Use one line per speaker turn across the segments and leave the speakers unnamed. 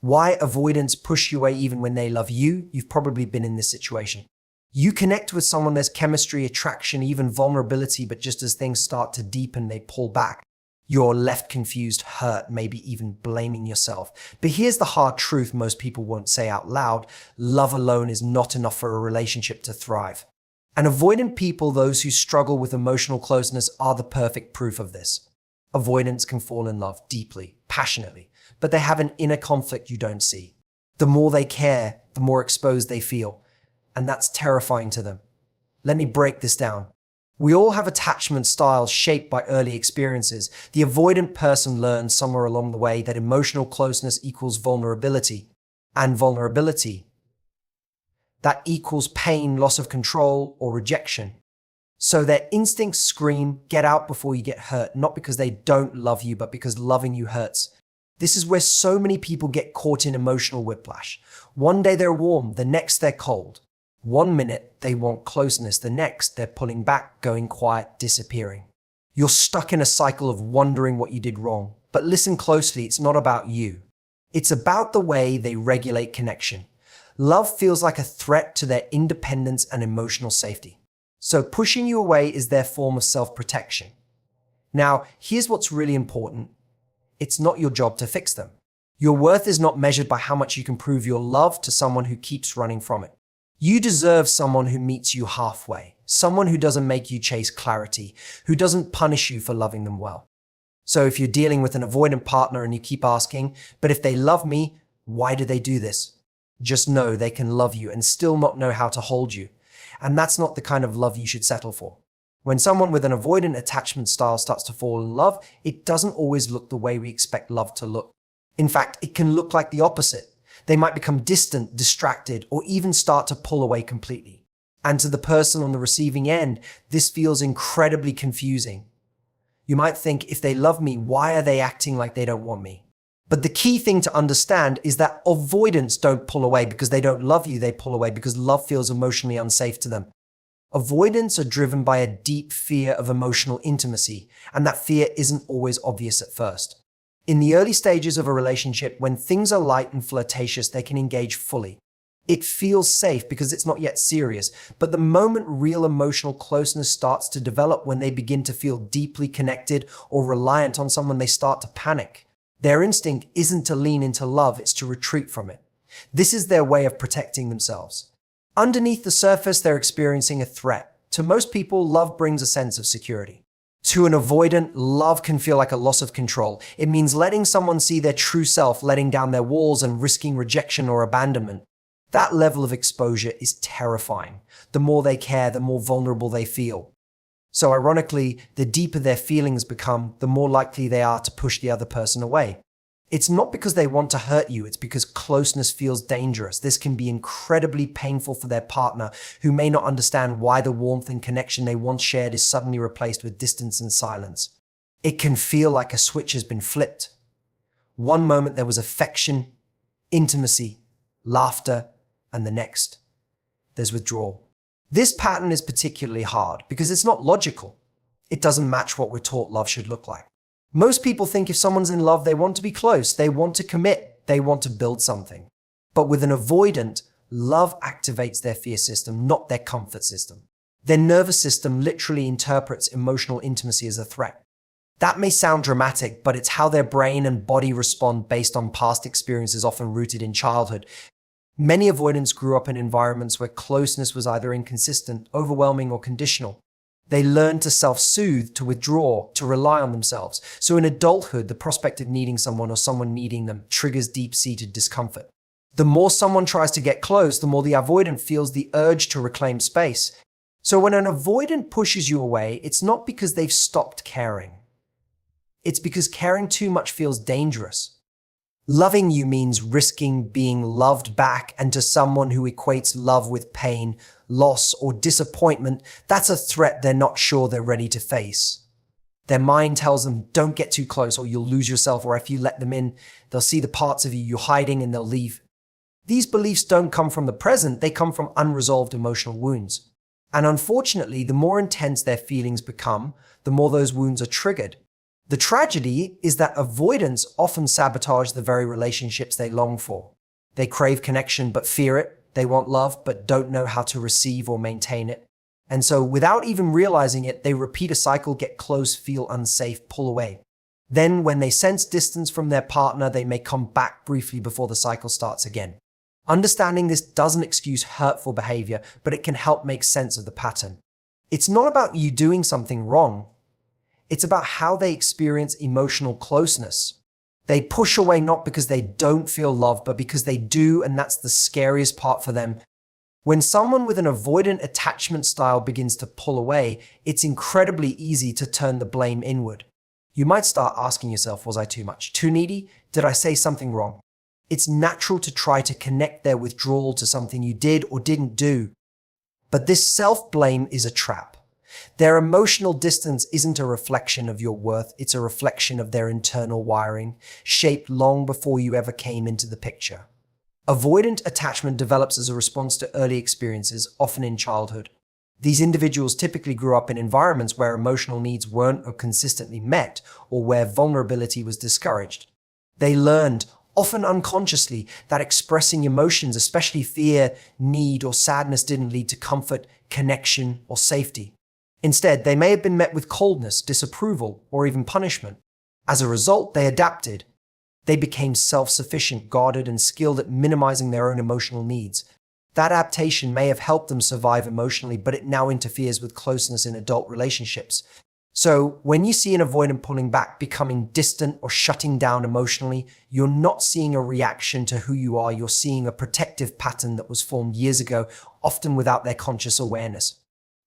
Why avoidants push you away even when they love you? You've probably been in this situation. You connect with someone, there's chemistry, attraction, even vulnerability, but just as things start to deepen, they pull back. You're left confused, hurt, maybe even blaming yourself. But here's the hard truth most people won't say out loud. Love alone is not enough for a relationship to thrive. And avoidant people, those who struggle with emotional closeness, are the perfect proof of this. Avoidants can fall in love deeply, passionately, but they have an inner conflict you don't see. The more they care, the more exposed they feel. And that's terrifying to them. Let me break this down. We all have attachment styles shaped by early experiences. The avoidant person learns somewhere along the way that emotional closeness equals vulnerability, and vulnerability, that equals pain, loss of control, or rejection. So their instincts scream, get out before you get hurt, not because they don't love you, but because loving you hurts. This is where so many people get caught in emotional whiplash. One day they're warm, the next they're cold. One minute they want closeness, the next they're pulling back, going quiet, disappearing. You're stuck in a cycle of wondering what you did wrong. But listen closely, it's not about you. It's about the way they regulate connection. Love feels like a threat to their independence and emotional safety. So pushing you away is their form of self-protection. Now, here's what's really important. It's not your job to fix them. Your worth is not measured by how much you can prove your love to someone who keeps running from it. You deserve someone who meets you halfway, someone who doesn't make you chase clarity, who doesn't punish you for loving them well. So if you're dealing with an avoidant partner and you keep asking, but if they love me, why do they do this? Just know they can love you and still not know how to hold you. And that's not the kind of love you should settle for. When someone with an avoidant attachment style starts to fall in love, it doesn't always look the way we expect love to look. In fact, it can look like the opposite. They might become distant, distracted, or even start to pull away completely. And to the person on the receiving end, this feels incredibly confusing. You might think, if they love me, why are they acting like they don't want me? But the key thing to understand is that avoidants don't pull away because they don't love you, they pull away because love feels emotionally unsafe to them. Avoidants are driven by a deep fear of emotional intimacy, and that fear isn't always obvious at first. In the early stages of a relationship, when things are light and flirtatious, they can engage fully. It feels safe because it's not yet serious, but the moment real emotional closeness starts to develop, when they begin to feel deeply connected or reliant on someone, they start to panic. Their instinct isn't to lean into love, it's to retreat from it. This is their way of protecting themselves. Underneath the surface, they're experiencing a threat. To most people, love brings a sense of security. To an avoidant, love can feel like a loss of control. It means letting someone see their true self, letting down their walls, and risking rejection or abandonment. That level of exposure is terrifying. The more they care, the more vulnerable they feel. So ironically, the deeper their feelings become, the more likely they are to push the other person away. It's not because they want to hurt you, it's because closeness feels dangerous. This can be incredibly painful for their partner, who may not understand why the warmth and connection they once shared is suddenly replaced with distance and silence. It can feel like a switch has been flipped. One moment there was affection, intimacy, laughter, and the next, there's withdrawal. This pattern is particularly hard because it's not logical. It doesn't match what we're taught love should look like. Most people think if someone's in love, they want to be close, they want to commit, they want to build something. But with an avoidant, love activates their fear system, not their comfort system. Their nervous system literally interprets emotional intimacy as a threat. That may sound dramatic, but it's how their brain and body respond based on past experiences often rooted in childhood. Many avoidants grew up in environments where closeness was either inconsistent, overwhelming, or conditional. They learned to self-soothe, to withdraw, to rely on themselves. So in adulthood, the prospect of needing someone or someone needing them triggers deep-seated discomfort. The more someone tries to get close, the more the avoidant feels the urge to reclaim space. So when an avoidant pushes you away, it's not because they've stopped caring. It's because caring too much feels dangerous. Loving you means risking being loved back, and to someone who equates love with pain, loss, or disappointment, that's a threat they're not sure they're ready to face. Their mind tells them, don't get too close or you'll lose yourself, or if you let them in, they'll see the parts of you you're hiding and they'll leave. These beliefs don't come from the present, they come from unresolved emotional wounds. And unfortunately, the more intense their feelings become, the more those wounds are triggered. The tragedy is that avoidants often sabotage the very relationships they long for. They crave connection but fear it. They want love but don't know how to receive or maintain it. And so without even realizing it, they repeat a cycle, get close, feel unsafe, pull away. Then when they sense distance from their partner, they may come back briefly before the cycle starts again. Understanding this doesn't excuse hurtful behavior, but it can help make sense of the pattern. It's not about you doing something wrong. It's about how they experience emotional closeness. They push away not because they don't feel love, but because they do, and that's the scariest part for them. When someone with an avoidant attachment style begins to pull away, it's incredibly easy to turn the blame inward. You might start asking yourself, was I too much? Too needy? Did I say something wrong? It's natural to try to connect their withdrawal to something you did or didn't do. But this self-blame is a trap. Their emotional distance isn't a reflection of your worth, it's a reflection of their internal wiring, shaped long before you ever came into the picture. Avoidant attachment develops as a response to early experiences, often in childhood. These individuals typically grew up in environments where emotional needs weren't consistently met or where vulnerability was discouraged. They learned, often unconsciously, that expressing emotions, especially fear, need, or sadness, didn't lead to comfort, connection, or safety. Instead, they may have been met with coldness, disapproval, or even punishment. As a result, they adapted. They became self-sufficient, guarded, and skilled at minimizing their own emotional needs. That adaptation may have helped them survive emotionally, but it now interferes with closeness in adult relationships. So when you see an avoidant pulling back, becoming distant, or shutting down emotionally, you're not seeing a reaction to who you are. You're seeing a protective pattern that was formed years ago, often without their conscious awareness.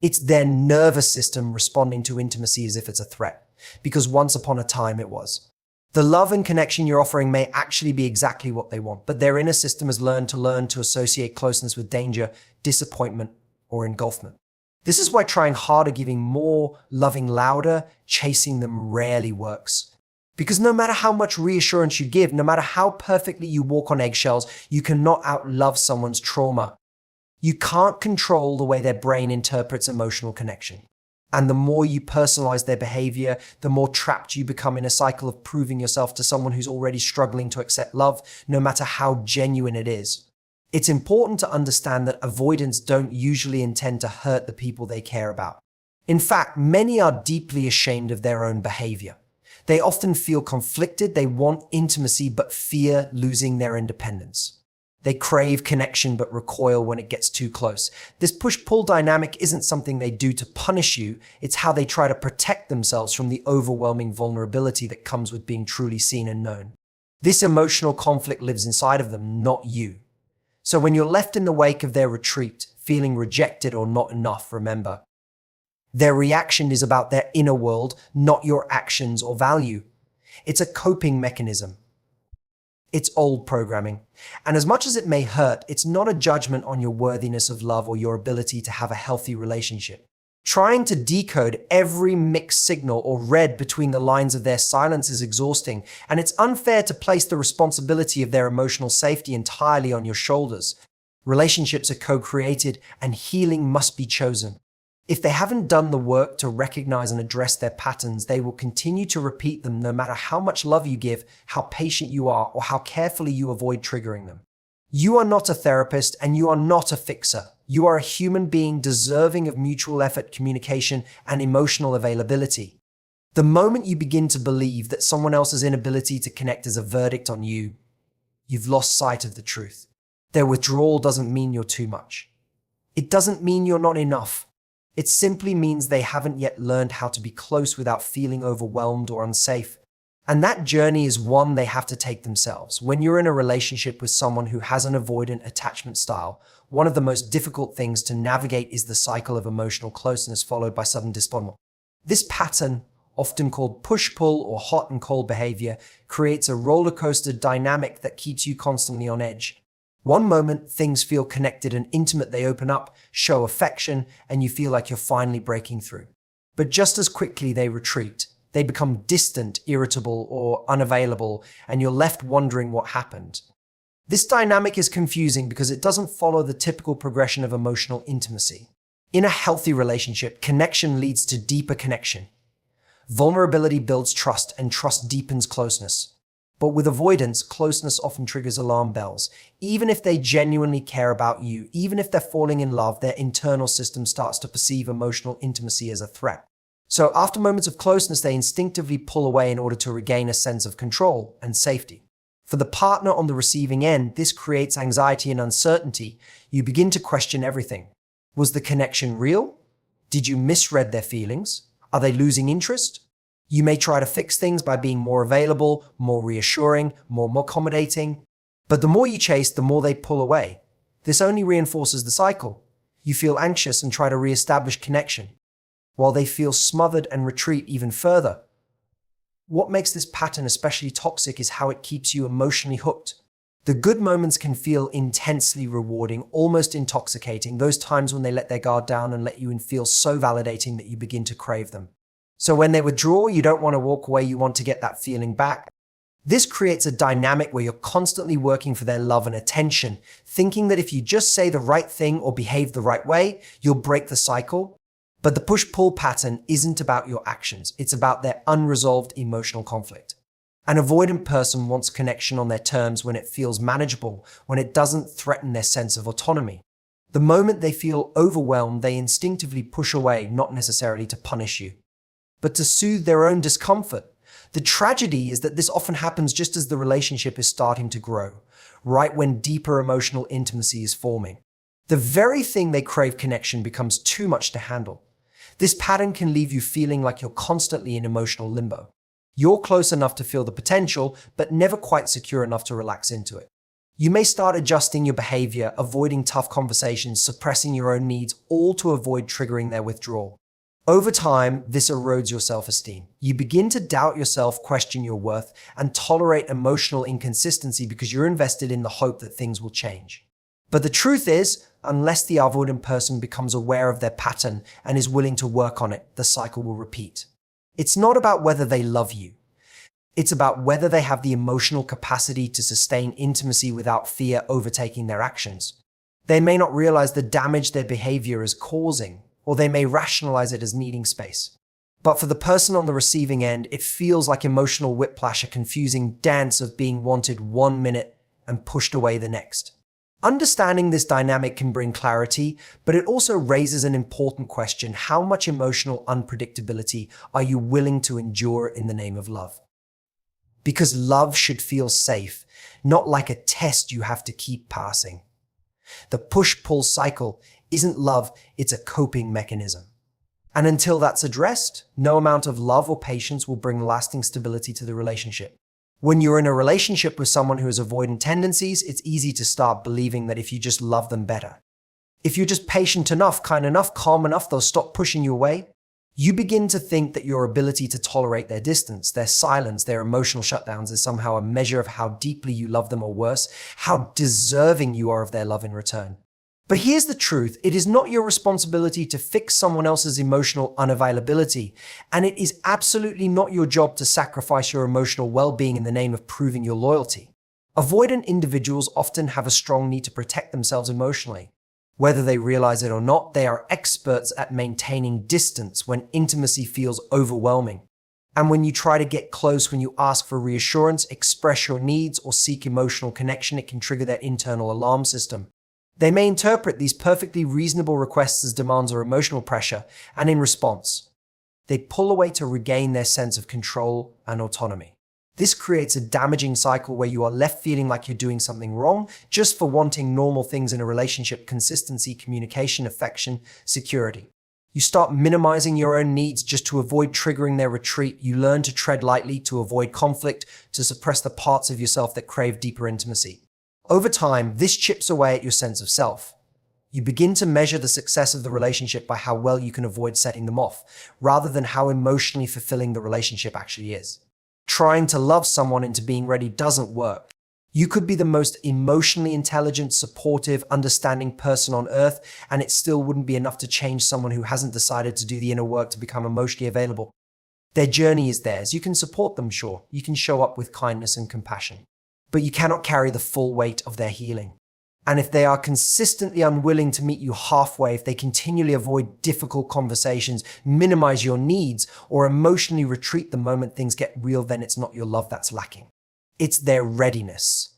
It's their nervous system responding to intimacy as if it's a threat, because once upon a time it was. The love and connection you're offering may actually be exactly what they want, but their inner system has learned to associate closeness with danger, disappointment, or engulfment. This is why trying harder, giving more, loving louder, chasing them rarely works. Because no matter how much reassurance you give, no matter how perfectly you walk on eggshells, you cannot outlove someone's trauma. You can't control the way their brain interprets emotional connection. And the more you personalize their behavior, the more trapped you become in a cycle of proving yourself to someone who's already struggling to accept love, no matter how genuine it is. It's important to understand that avoidants don't usually intend to hurt the people they care about. In fact, many are deeply ashamed of their own behavior. They often feel conflicted, they want intimacy but fear losing their independence. They crave connection but recoil when it gets too close. This push-pull dynamic isn't something they do to punish you, it's how they try to protect themselves from the overwhelming vulnerability that comes with being truly seen and known. This emotional conflict lives inside of them, not you. So when you're left in the wake of their retreat, feeling rejected or not enough, remember, their reaction is about their inner world, not your actions or value. It's a coping mechanism. It's old programming. And as much as it may hurt, it's not a judgment on your worthiness of love or your ability to have a healthy relationship. Trying to decode every mixed signal or read between the lines of their silence is exhausting, and it's unfair to place the responsibility of their emotional safety entirely on your shoulders. Relationships are co-created, and healing must be chosen. If they haven't done the work to recognize and address their patterns, they will continue to repeat them no matter how much love you give, how patient you are, or how carefully you avoid triggering them. You are not a therapist and you are not a fixer. You are a human being deserving of mutual effort, communication, and emotional availability. The moment you begin to believe that someone else's inability to connect is a verdict on you, you've lost sight of the truth. Their withdrawal doesn't mean you're too much. It doesn't mean you're not enough. It simply means they haven't yet learned how to be close without feeling overwhelmed or unsafe. And that journey is one they have to take themselves. When you're in a relationship with someone who has an avoidant attachment style, one of the most difficult things to navigate is the cycle of emotional closeness followed by sudden despondence. This pattern, often called push-pull or hot and cold behavior, creates a roller coaster dynamic that keeps you constantly on edge. One moment, things feel connected and intimate, they open up, show affection, and you feel like you're finally breaking through. But just as quickly they retreat. They become distant, irritable, or unavailable, and you're left wondering what happened. This dynamic is confusing because it doesn't follow the typical progression of emotional intimacy. In a healthy relationship, connection leads to deeper connection. Vulnerability builds trust, and trust deepens closeness. But with avoidance, closeness often triggers alarm bells. Even if they genuinely care about you, even if they're falling in love, their internal system starts to perceive emotional intimacy as a threat. So after moments of closeness, they instinctively pull away in order to regain a sense of control and safety. For the partner on the receiving end, this creates anxiety and uncertainty. You begin to question everything. Was the connection real? Did you misread their feelings? Are they losing interest? You may try to fix things by being more available, more reassuring, more accommodating. But the more you chase, the more they pull away. This only reinforces the cycle. You feel anxious and try to reestablish connection, while they feel smothered and retreat even further. What makes this pattern especially toxic is how it keeps you emotionally hooked. The good moments can feel intensely rewarding, almost intoxicating, those times when they let their guard down and let you in feel so validating that you begin to crave them. So when they withdraw, you don't want to walk away, you want to get that feeling back. This creates a dynamic where you're constantly working for their love and attention, thinking that if you just say the right thing or behave the right way, you'll break the cycle. But the push-pull pattern isn't about your actions, it's about their unresolved emotional conflict. An avoidant person wants connection on their terms when it feels manageable, when it doesn't threaten their sense of autonomy. The moment they feel overwhelmed, they instinctively push away, not necessarily to punish you, but to soothe their own discomfort. The tragedy is that this often happens just as the relationship is starting to grow, right when deeper emotional intimacy is forming. The very thing they crave connection becomes too much to handle. This pattern can leave you feeling like you're constantly in emotional limbo. You're close enough to feel the potential, but never quite secure enough to relax into it. You may start adjusting your behavior, avoiding tough conversations, suppressing your own needs, all to avoid triggering their withdrawal. Over time, this erodes your self-esteem. You begin to doubt yourself, question your worth, and tolerate emotional inconsistency because you're invested in the hope that things will change. But the truth is, unless the avoidant person becomes aware of their pattern and is willing to work on it, the cycle will repeat. It's not about whether they love you. It's about whether they have the emotional capacity to sustain intimacy without fear overtaking their actions. They may not realize the damage their behavior is causing, or they may rationalize it as needing space. But for the person on the receiving end, it feels like emotional whiplash, a confusing dance of being wanted 1 minute and pushed away the next. Understanding this dynamic can bring clarity, but it also raises an important question. How much emotional unpredictability are you willing to endure in the name of love? Because love should feel safe, not like a test you have to keep passing. The push-pull cycle isn't love, it's a coping mechanism. And until that's addressed, no amount of love or patience will bring lasting stability to the relationship. When you're in a relationship with someone who has avoidant tendencies, it's easy to start believing that if you just love them better, if you're just patient enough, kind enough, calm enough, they'll stop pushing you away. You begin to think that your ability to tolerate their distance, their silence, their emotional shutdowns is somehow a measure of how deeply you love them, or worse, how deserving you are of their love in return. But here's the truth. It is not your responsibility to fix someone else's emotional unavailability, and it is absolutely not your job to sacrifice your emotional well-being in the name of proving your loyalty. Avoidant individuals often have a strong need to protect themselves emotionally. Whether they realize it or not, they are experts at maintaining distance when intimacy feels overwhelming. And when you try to get close, when you ask for reassurance, express your needs, or seek emotional connection, it can trigger their internal alarm system. They may interpret these perfectly reasonable requests as demands or emotional pressure, and in response, they pull away to regain their sense of control and autonomy. This creates a damaging cycle where you are left feeling like you're doing something wrong just for wanting normal things in a relationship: consistency, communication, affection, security. You start minimizing your own needs just to avoid triggering their retreat. You learn to tread lightly, to avoid conflict, to suppress the parts of yourself that crave deeper intimacy. Over time, this chips away at your sense of self. You begin to measure the success of the relationship by how well you can avoid setting them off, rather than how emotionally fulfilling the relationship actually is. Trying to love someone into being ready doesn't work. You could be the most emotionally intelligent, supportive, understanding person on earth, and it still wouldn't be enough to change someone who hasn't decided to do the inner work to become emotionally available. Their journey is theirs. You can support them, sure. You can show up with kindness and compassion. But you cannot carry the full weight of their healing. And if they are consistently unwilling to meet you halfway, if they continually avoid difficult conversations, minimize your needs, or emotionally retreat the moment things get real, then it's not your love that's lacking. It's their readiness.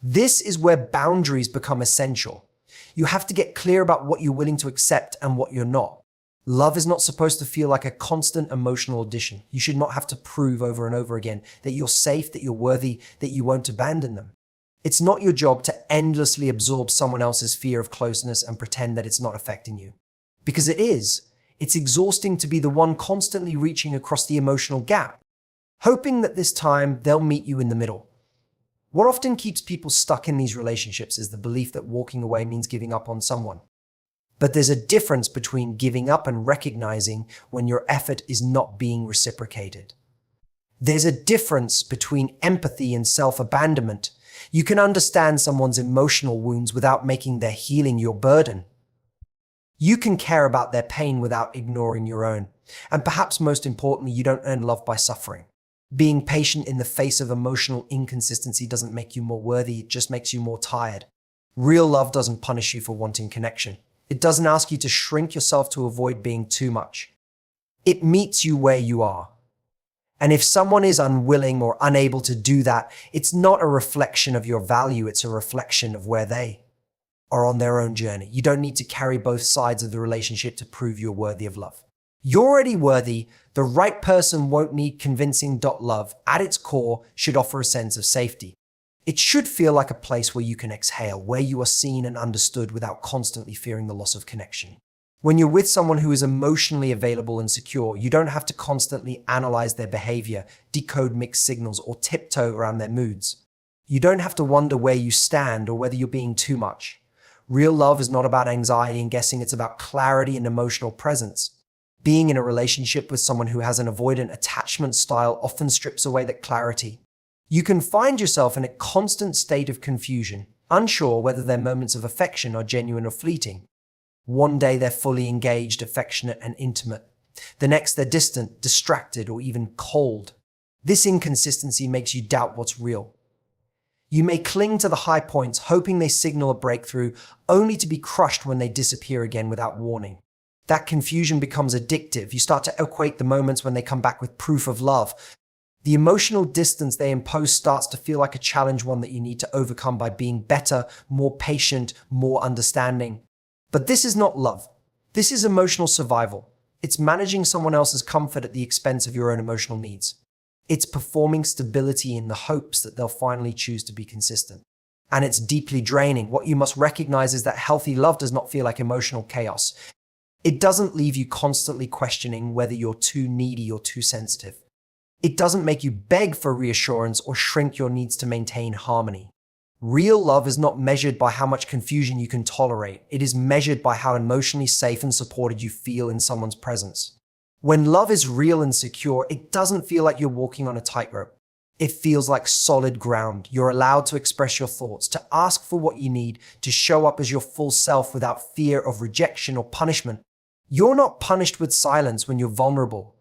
This is where boundaries become essential. You have to get clear about what you're willing to accept and what you're not. Love is not supposed to feel like a constant emotional audition. You should not have to prove over and over again that you're safe, that you're worthy, that you won't abandon them. It's not your job to endlessly absorb someone else's fear of closeness and pretend that it's not affecting you. Because it is. It's exhausting to be the one constantly reaching across the emotional gap, hoping that this time they'll meet you in the middle. What often keeps people stuck in these relationships is the belief that walking away means giving up on someone. But there's a difference between giving up and recognizing when your effort is not being reciprocated. There's a difference between empathy and self-abandonment. You can understand someone's emotional wounds without making their healing your burden. You can care about their pain without ignoring your own. And perhaps most importantly, you don't earn love by suffering. Being patient in the face of emotional inconsistency doesn't make you more worthy, it just makes you more tired. Real love doesn't punish you for wanting connection. It doesn't ask you to shrink yourself to avoid being too much. It meets you where you are. And if someone is unwilling or unable to do that, it's not a reflection of your value, it's a reflection of where they are on their own journey. You don't need to carry both sides of the relationship to prove you're worthy of love. You're already worthy. The right person won't need convincing. Love, at its core, should offer a sense of safety. It should feel like a place where you can exhale, where you are seen and understood without constantly fearing the loss of connection. When you're with someone who is emotionally available and secure, you don't have to constantly analyze their behavior, decode mixed signals, or tiptoe around their moods. You don't have to wonder where you stand or whether you're being too much. Real love is not about anxiety and guessing, it's about clarity and emotional presence. Being in a relationship with someone who has an avoidant attachment style often strips away that clarity. You can find yourself in a constant state of confusion, unsure whether their moments of affection are genuine or fleeting. One day they're fully engaged, affectionate, and intimate. The next they're distant, distracted, or even cold. This inconsistency makes you doubt what's real. You may cling to the high points, hoping they signal a breakthrough, only to be crushed when they disappear again without warning. That confusion becomes addictive. You start to equate the moments when they come back with proof of love. The emotional distance they impose starts to feel like a challenge, one that you need to overcome by being better, more patient, more understanding. But this is not love. This is emotional survival. It's managing someone else's comfort at the expense of your own emotional needs. It's performing stability in the hopes that they'll finally choose to be consistent. And it's deeply draining. What you must recognize is that healthy love does not feel like emotional chaos. It doesn't leave you constantly questioning whether you're too needy or too sensitive. It doesn't make you beg for reassurance or shrink your needs to maintain harmony. Real love is not measured by how much confusion you can tolerate. It is measured by how emotionally safe and supported you feel in someone's presence. When love is real and secure, it doesn't feel like you're walking on a tightrope. It feels like solid ground. You're allowed to express your thoughts, to ask for what you need, to show up as your full self without fear of rejection or punishment. You're not punished with silence when you're vulnerable.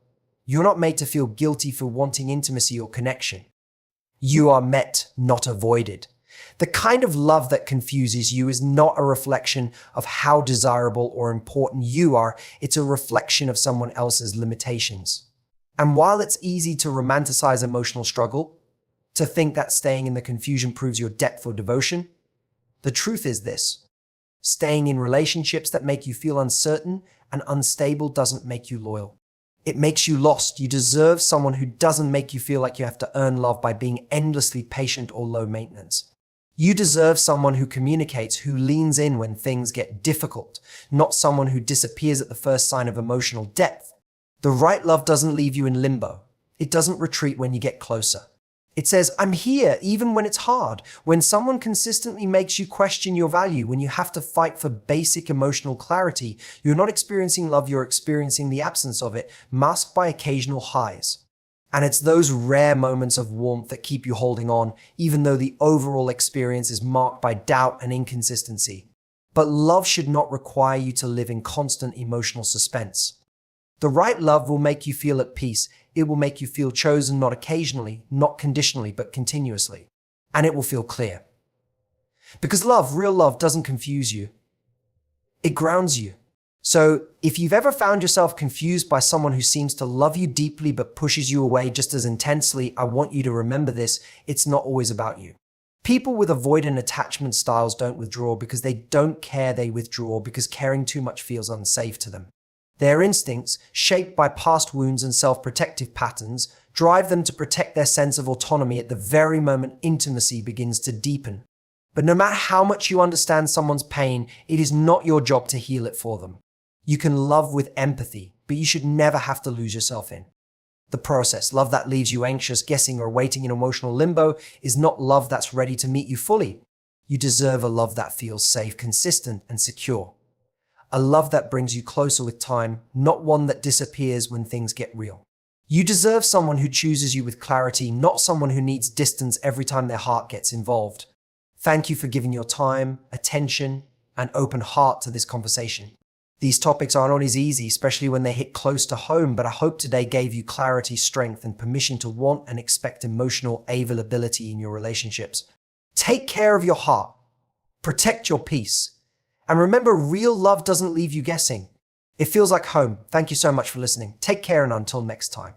You're not made to feel guilty for wanting intimacy or connection. You are met, not avoided. The kind of love that confuses you is not a reflection of how desirable or important you are. It's a reflection of someone else's limitations. And while it's easy to romanticize emotional struggle, to think that staying in the confusion proves your depth or devotion, the truth is this: staying in relationships that make you feel uncertain and unstable doesn't make you loyal. It makes you lost. You deserve someone who doesn't make you feel like you have to earn love by being endlessly patient or low maintenance. You deserve someone who communicates, who leans in when things get difficult, not someone who disappears at the first sign of emotional depth. The right love doesn't leave you in limbo. It doesn't retreat when you get closer. It says, I'm here even when it's hard, when someone consistently makes you question your value, when you have to fight for basic emotional clarity. You're not experiencing love, you're experiencing the absence of it, masked by occasional highs. And it's those rare moments of warmth that keep you holding on, even though the overall experience is marked by doubt and inconsistency. But love should not require you to live in constant emotional suspense. The right love will make you feel at peace. It will make you feel chosen, not occasionally, not conditionally, but continuously. And it will feel clear. Because love, real love, doesn't confuse you. It grounds you. So if you've ever found yourself confused by someone who seems to love you deeply but pushes you away just as intensely, I want you to remember this: it's not always about you. People with avoidant attachment styles don't withdraw because they don't care, they withdraw because caring too much feels unsafe to them. Their instincts, shaped by past wounds and self-protective patterns, drive them to protect their sense of autonomy at the very moment intimacy begins to deepen. But no matter how much you understand someone's pain, it is not your job to heal it for them. You can love with empathy, but you should never have to lose yourself in the process. Love that leaves you anxious, guessing, or waiting in emotional limbo is not love that's ready to meet you fully. You deserve a love that feels safe, consistent, and secure. A love that brings you closer with time, not one that disappears when things get real. You deserve someone who chooses you with clarity, not someone who needs distance every time their heart gets involved. Thank you for giving your time, attention, and open heart to this conversation. These topics aren't always easy, especially when they hit close to home, but I hope today gave you clarity, strength, and permission to want and expect emotional availability in your relationships. Take care of your heart, protect your peace, and remember, real love doesn't leave you guessing. It feels like home. Thank you so much for listening. Take care, and until next time.